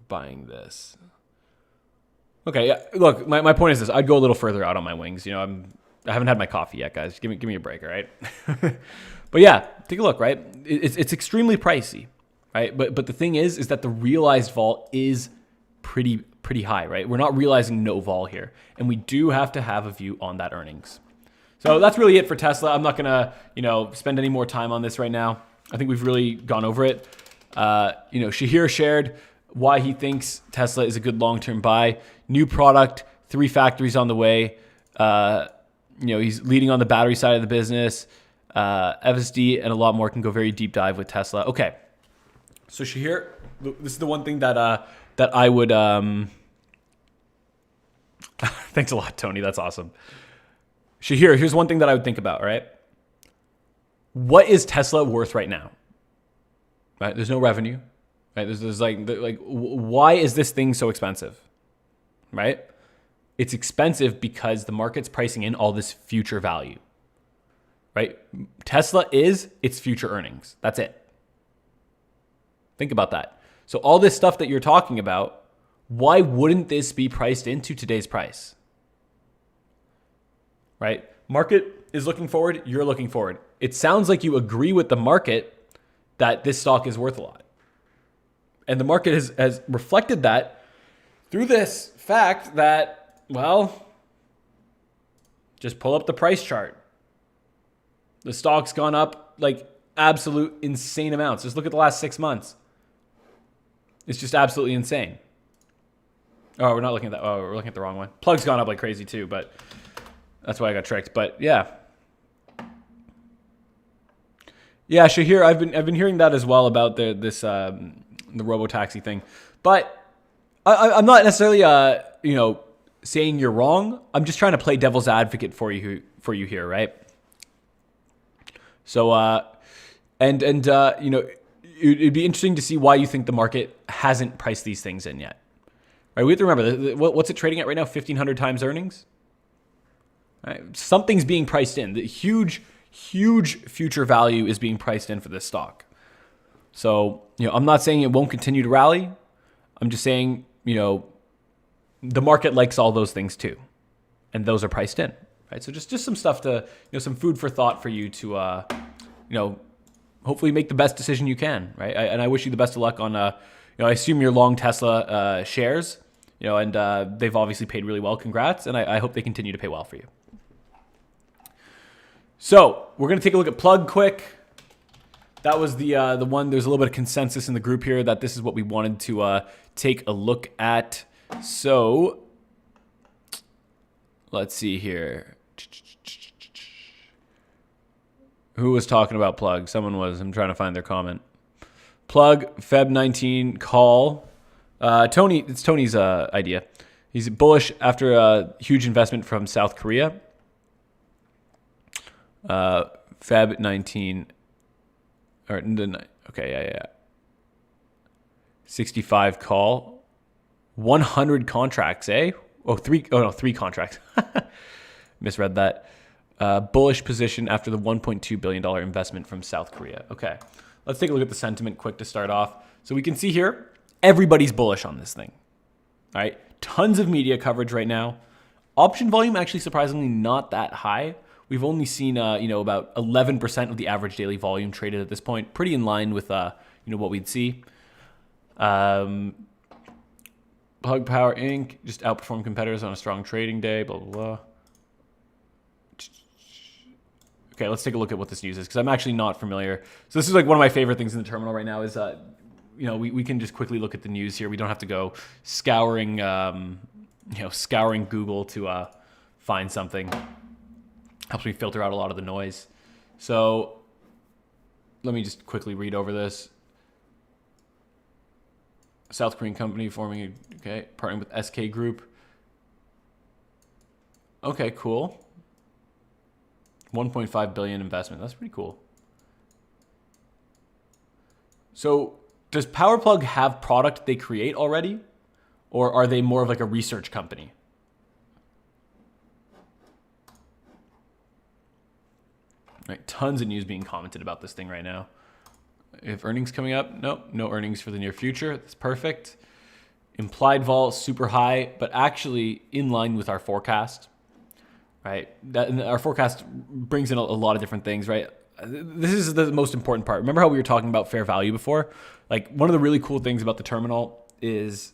buying this. Okay, yeah. Look, my point is this. I'd go a little further out on my wings. I haven't had my coffee yet, guys. Give me a break, all right? But yeah, take a look, right? It's extremely pricey, right? But the thing is that the realized vol is pretty high, right? We're not realizing no vol here, and we do have to have a view on that earnings. So that's really it for Tesla. I'm not gonna spend any more time on this right now. I think we've really gone over it. Shahir shared why he thinks Tesla is a good long-term buy. New product, 3 factories on the way. He's leading on the battery side of the business. FSD and a lot more. Can go very deep dive with Tesla. Okay, so Shahir, this is the one thing that I would. Thanks a lot, Tony. That's awesome. Shahir, here's one thing that I would think about. All right, what is Tesla worth right now? Right, there's no revenue. Right, there's like why is this thing so expensive? Right? It's expensive because the market's pricing in all this future value. Right? Tesla is its future earnings. That's it. Think about that. So all this stuff that you're talking about, why wouldn't this be priced into today's price? Right? Market is looking forward. You're looking forward. It sounds like you agree with the market that this stock is worth a lot. And the market has reflected that through this fact that, well, just pull up the price chart. The stock's gone up like absolute insane amounts. Just look at the last 6 months. It's just absolutely insane. Oh, we're not looking at that. Oh, we're looking at the wrong one. Plug's gone up like crazy too, but that's why I got tricked. But yeah. Yeah, Shahir, I've been hearing that as well about this the robo-taxi thing. But I'm not necessarily, saying you're wrong. I'm just trying to play devil's advocate for you here, right? So, it'd be interesting to see why you think the market hasn't priced these things in yet. Right? We have to remember, what's it trading at right now? 1,500 times earnings? Right? Something's being priced in. The huge future value is being priced in for this stock. So, I'm not saying it won't continue to rally. I'm just saying, the market likes all those things too. And those are priced in, right? So just some stuff to, some food for thought for you to, hopefully make the best decision you can, right? And I wish you the best of luck on, I assume you're long Tesla shares, and they've obviously paid really well. Congrats. And I hope they continue to pay well for you. So we're going to take a look at Plug quick. That was the one. There's a little bit of consensus in the group here that this is what we wanted to take a look at. So let's see here. Who was talking about Plug? Someone was. I'm trying to find their comment. Plug, Feb 19 call. Tony, it's Tony's idea. He's bullish after a huge investment from South Korea. Feb 19. Okay, yeah. 65 call. 100 contracts, eh? Three contracts. Misread that. Bullish position after the $1.2 billion investment from South Korea. Okay, let's take a look at the sentiment quick to start off. So we can see here, everybody's bullish on this thing. All right, tons of media coverage right now. Option volume actually surprisingly not that high. We've only seen, about 11% of the average daily volume traded at this point. Pretty in line with, what we'd see. Plug Power Inc. just outperformed competitors on a strong trading day, blah, blah, blah. Okay, let's take a look at what this news is because I'm actually not familiar. So this is like one of my favorite things in the terminal right now is, we can just quickly look at the news here. We don't have to go scouring Google to find something. Helps me filter out a lot of the noise. So let me just quickly read over this. South Korean company partnering with SK Group. Okay, cool. 1.5 billion investment. That's pretty cool. So does PowerPlug have product they create already? Or are they more of like a research company? Right, tons of news being commented about this thing right now. If earnings coming up, nope, no earnings for the near future. That's perfect. Implied vol super high, but actually in line with our forecast. Right, our forecast brings in a lot of different things. Right, this is the most important part. Remember how we were talking about fair value before? Like one of the really cool things about the terminal is,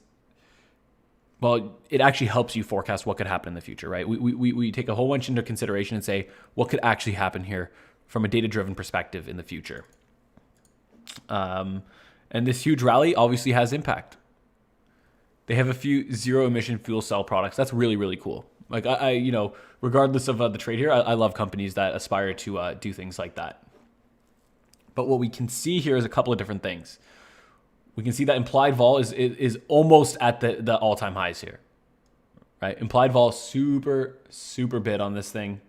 well, it actually helps you forecast what could happen in the future, right? We take a whole bunch into consideration and say, what could actually happen here from a data-driven perspective in the future? And this huge rally obviously has impact. They have a few zero-emission fuel cell products. That's really, really cool. Like, I regardless of the trade here, I love companies that aspire to do things like that. But what we can see here is a couple of different things. We can see that implied vol is almost at the all-time highs here, right? Implied vol super bid on this thing.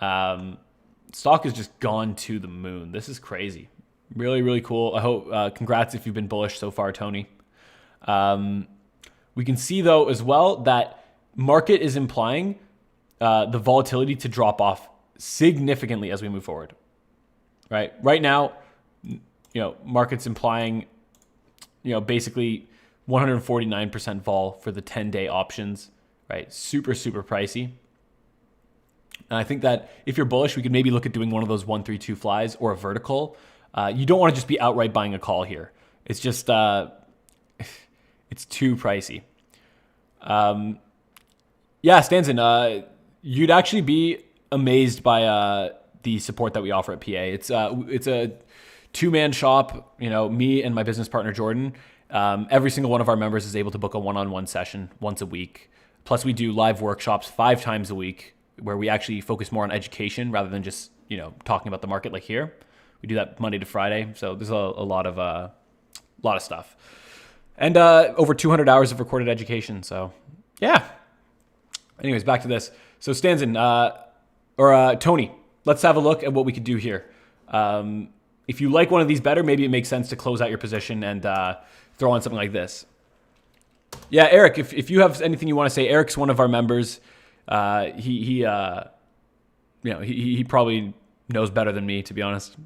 Stock has just gone to the moon. This is crazy. Really, really cool. I hope, congrats if you've been bullish so far, Tony. We can see though as well that market is implying the volatility to drop off significantly as we move forward, right? Right now, market's implying basically 149% vol for the 10-day options, right? Super pricey. And I think that if you're bullish, we could maybe look at doing one of those 132 flies or a vertical. You don't want to just be outright buying a call here. It's just, it's too pricey. Stanson, you'd actually be amazed by the support that we offer at PA. It's a two-man shop, me and my business partner, Jordan. Every single one of our members is able to book a one-on-one session once a week. Plus we do live workshops 5 times a week where we actually focus more on education rather than just, talking about the market like here. We do that Monday to Friday. So there's a lot of A lot of stuff. And over 200 hours of recorded education. So, yeah. Anyways, back to this. So, Stanzen, Tony, let's have a look at what we could do here. If you like one of these better, maybe it makes sense to close out your position and throw on something like this. Yeah, Eric, if you have anything you want to say, Eric's one of our members. He probably knows better than me, to be honest.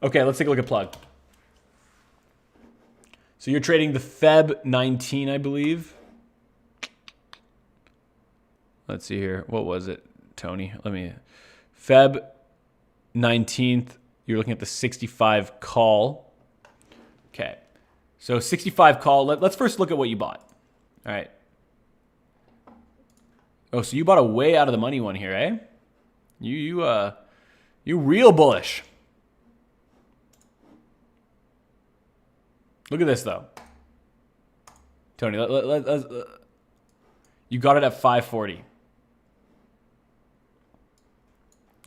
Okay, let's take a look at Plug. So you're trading the Feb 19, I believe. Let's see here. What was it, Tony? Feb 19th, you're looking at the 65 call. Okay. So 65 call. Let's first look at what you bought. All right. Oh, so you bought a way out of the money one here, eh? You real bullish. Look at this though, Tony. You got it at 540.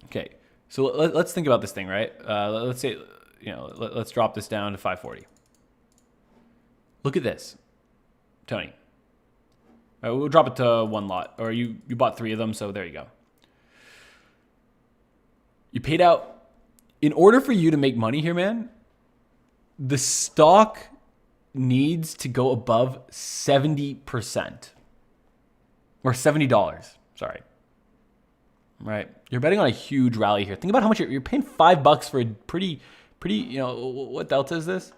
Okay, so let's think about this thing, right? Let's say, let's drop this down to 540. Look at this, Tony. All right, we'll drop it to one lot, or you bought 3 of them, so there you go. You paid out. In order for you to make money here, man, the stock needs to go above 70% or $70. Sorry. Right. You're betting on a huge rally here. Think about how much you're paying $5 for a pretty, what delta is this?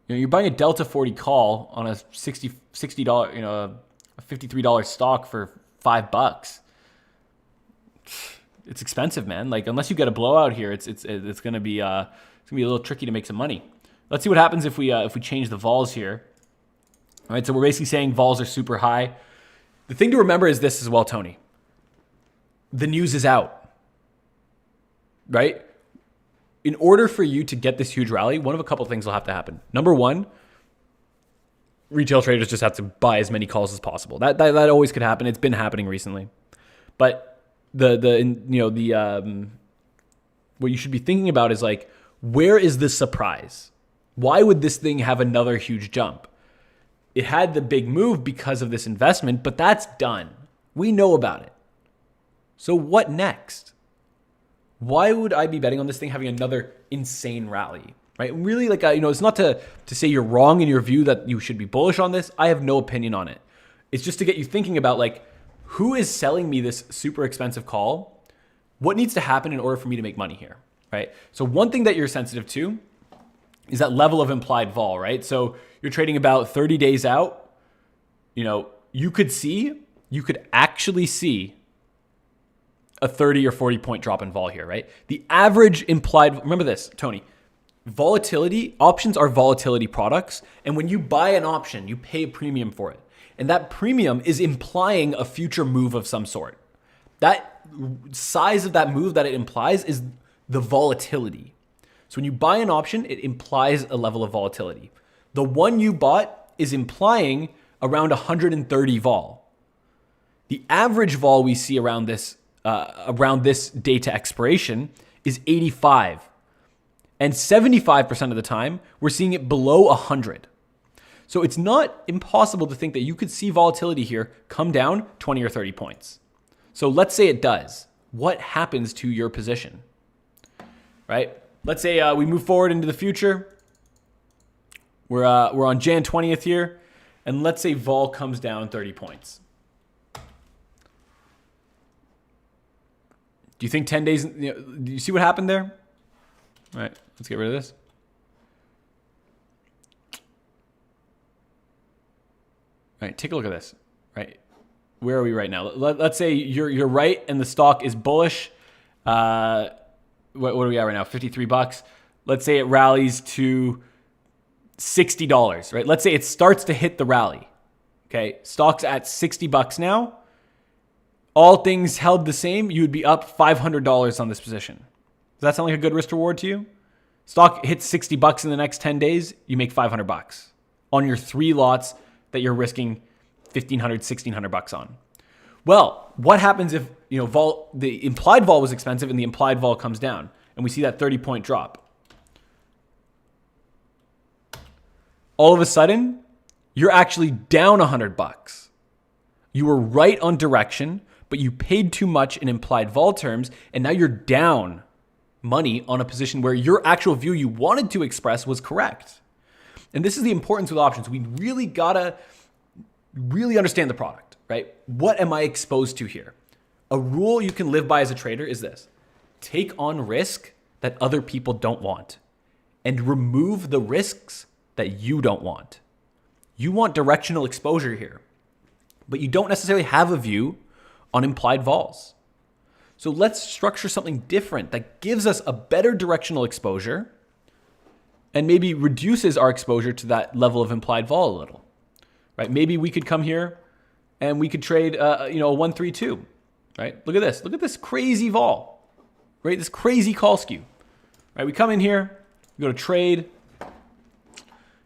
You're buying a Delta 40 call on a $60, a $53 stock for $5. It's expensive, man. Like, unless you get a blowout here, it's gonna be a little tricky to make some money. Let's see what happens if we change the vols here. All right, so we're basically saying vols are super high. The thing to remember is this as well, Tony. The news is out, right? In order for you to get this huge rally, one of a couple of things will have to happen. Number one, retail traders just have to buy as many calls as possible. That always could happen. It's been happening recently, but what you should be thinking about is like, where is the surprise? Why would this thing have another huge jump? It had the big move because of this investment, but that's done. We know about it. So what next? Why would I be betting on this thing having another insane rally? Right? Really, it's not to say you're wrong in your view that you should be bullish on this. I have no opinion on it. It's just to get you thinking about, like, who is selling me this super expensive call? What needs to happen in order for me to make money here, right? So one thing that you're sensitive to is that level of implied vol, right? So you're trading about 30 days out. You could actually see a 30 or 40 point drop in vol here, right? The average implied, remember this, Tony, options are volatility products. And when you buy an option, you pay a premium for it. And that premium is implying a future move of some sort. That size of that move that it implies is the volatility. So when you buy an option, it implies a level of volatility. The one you bought is implying around 130 vol. The average vol we see around this day to expiration is 85. And 75% of the time, we're seeing it below 100. So it's not impossible to think that you could see volatility here come down 20 or 30 points. So let's say it does. What happens to your position? Right? Let's say we move forward into the future. We're on Jan 20th here. And let's say vol comes down 30 points. Do you think 10 days, do you see what happened there? All right, let's get rid of this. All right, take a look at this. Right, where are we right now? Let's say you're right and the stock is bullish. What are we at right now? $53. Let's say it rallies to $60. Right. Let's say it starts to hit the rally. Okay, stock's at $60 now. All things held the same, you would be up $500 on this position. Does that sound like a good risk reward to you? Stock hits $60 in the next 10 days, you make $500 on your 3 lots that you're risking $1,500, $1,600 on. Well, what happens if the implied vol was expensive and the implied vol comes down? and we see that 30-point drop. All of a sudden, you're actually down $100. You were right on direction, but you paid too much in implied vol terms, and now you're down money on a position where your actual view you wanted to express was correct. And this is the importance with options. We really gotta understand the product, right? What am I exposed to here? A rule you can live by as a trader is this: take on risk that other people don't want and remove the risks that you don't want. You want directional exposure here, but you don't necessarily have a view on implied vols. So let's structure something different that gives us a better directional exposure and maybe reduces our exposure to that level of implied vol a little, right? Maybe we could come here and we could trade, a 132, right? Look at this. Look at this crazy vol, right? This crazy call skew, right? We come in here, we go to trade.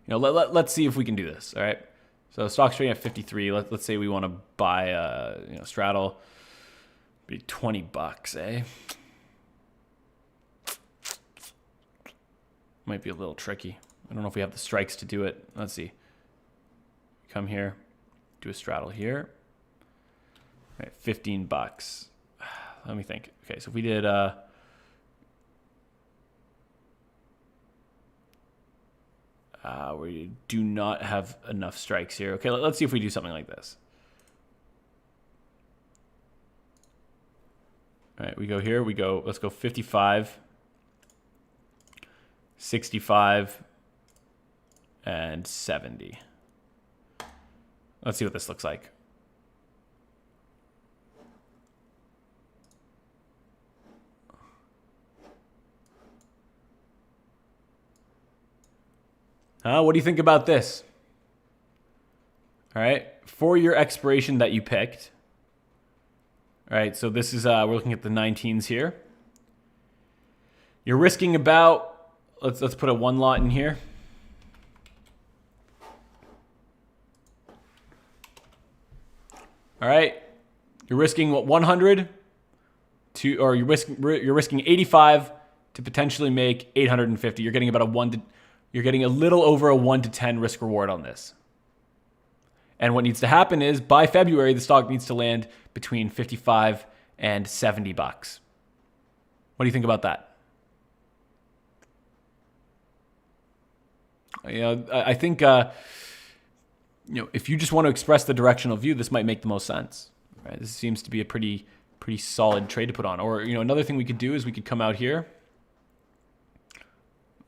Let's see if we can do this, all right? So stock's trading at 53. Let's say we want to buy, straddle. Be $20, eh? Might be a little tricky. I don't know if we have the strikes to do it. Let's see. Come here, do a straddle here. All right, $15. Let me think. Okay, so if we did we do not have enough strikes here. Okay, let's see if we do something like this. All right, we go here, let's go 55, 65, and 70. Let's see what this looks like. What do you think about this? All right, for your expiration that you picked. All right, so this is, we're looking at the 19s here. You're risking about, let's put a one lot in here. All right, you're risking what, 100 to, or you're risking 85 to potentially make 850. You're getting about you're getting a little over a 1 to 10 risk reward on this. And what needs to happen is by February, the stock needs to land between 55 and $70. What do you think about that? I think, if you just want to express the directional view, this might make the most sense. Right? This seems to be a pretty solid trade to put on. Or, another thing we could do is we could come out here.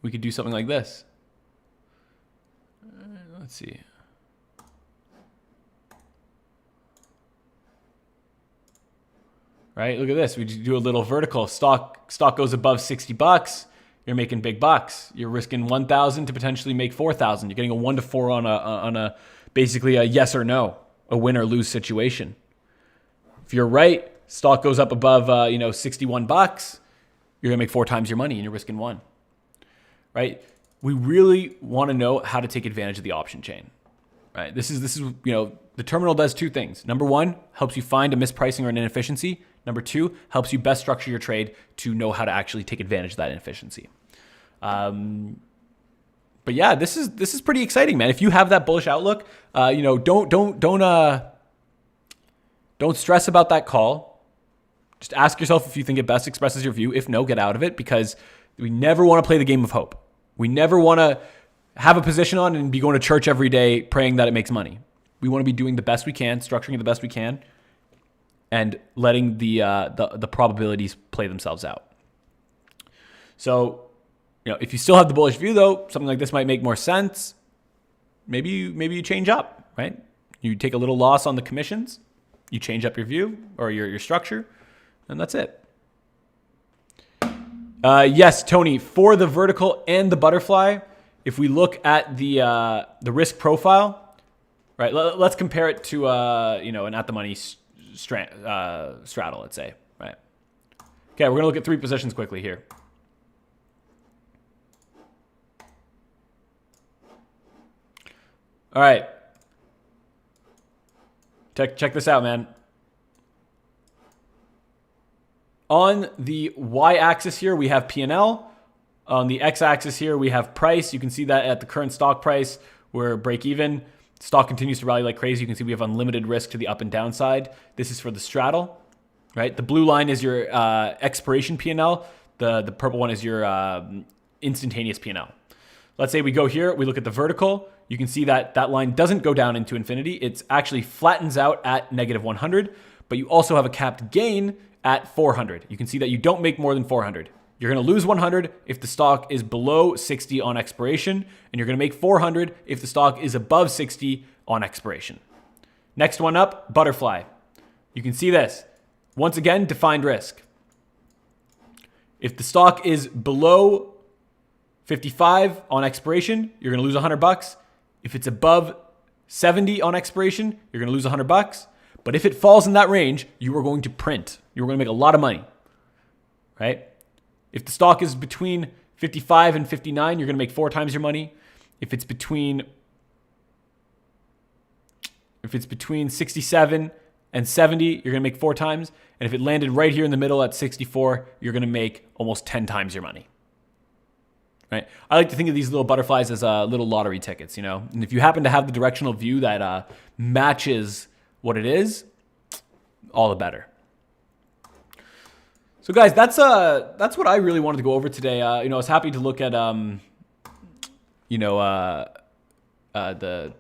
We could do something like this. Let's see. Right? Look at this. We do a little vertical. Stock goes above $60. You're making big bucks. You're risking 1,000 to potentially make 4,000. You're getting a 1 to 4 on a basically a yes or no, a win or lose situation. If you're right, stock goes up above $61. You're gonna make 4 times your money, and you're risking 1. Right? We really want to know how to take advantage of the option chain. Right? This is the terminal does 2 things. Number 1, helps you find a mispricing or an inefficiency. Number 2, helps you best structure your trade to know how to actually take advantage of that inefficiency. But yeah, this is pretty exciting, man. If you have that bullish outlook, don't stress about that call. Just ask yourself if you think it best expresses your view. If no, get out of it, because we never want to play the game of hope. We never want to have a position on and be going to church every day praying that it makes money. We want to be doing the best we can, structuring it the best we can, and letting the probabilities play themselves out. So, if you still have the bullish view, though, something like this might make more sense. Maybe you change up, right? You take a little loss on the commissions, you change up your view or your structure, and that's it. Yes, Tony, for the vertical and the butterfly, if we look at the risk profile, right? Let's compare it to an at the money straddle, let's say, right? Okay, we're gonna look at 3 positions quickly here. All right, check this out, man. On the y-axis here, we have P&L. On the x-axis here, we have price. You can see that at the current stock price, we're break even. Stock continues to rally like crazy. You can see we have unlimited risk to the up and down side. This is for the straddle, right? The blue line is your expiration P&L. The purple one is your instantaneous P&L. Let's say we go here, we look at the vertical. You can see that that line doesn't go down into infinity. It actually flattens out at negative 100, but you also have a capped gain at 400. You can see that you don't make more than 400. You're going to lose 100 if the stock is below 60 on expiration, and you're going to make 400 if the stock is above 60 on expiration. Next one up, butterfly. You can see this. Once again, defined risk. If the stock is below 55 on expiration, you're going to lose $100. If it's above 70 on expiration, you're going to lose $100. But if it falls in that range, you are going to print. You're going to make a lot of money, right? If the stock is between 55 and 59, you're going to make 4 times your money. If it's between 67 and 70, you're going to make 4 times. And if it landed right here in the middle at 64, you're going to make almost 10 times your money. Right? I like to think of these little butterflies as little lottery tickets, you know. And if you happen to have the directional view that matches what it is, all the better. So guys, that's what I really wanted to go over today. I was happy to look at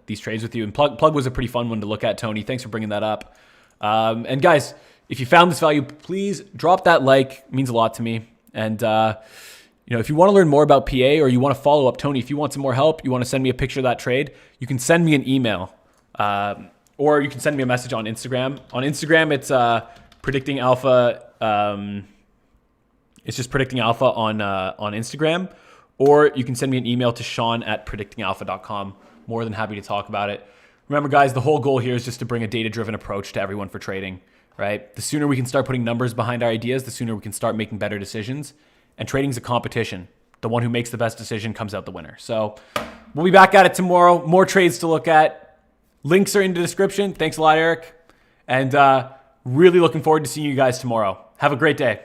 these trades with you, and plug was a pretty fun one to look at. Tony, thanks for bringing that up. And guys, if you found this value, please drop that like. It means a lot to me. And if you want to learn more about PA, or you want to follow up Tony, if you want some more help, you want to send me a picture of that trade, you can send me an email, or you can send me a message on Instagram. On Instagram, it's predicting alpha. It's just predicting alpha on Instagram, or you can send me an email to sean@predictingalpha.com. More than happy to talk about it. Remember, guys, the whole goal here is just to bring a data-driven approach to everyone for trading, right? The sooner we can start putting numbers behind our ideas, the sooner we can start making better decisions. And trading's a competition. The one who makes the best decision comes out the winner. So we'll be back at it tomorrow. More trades to look at. Links are in the description. Thanks a lot, Eric. And really looking forward to seeing you guys tomorrow. Have a great day.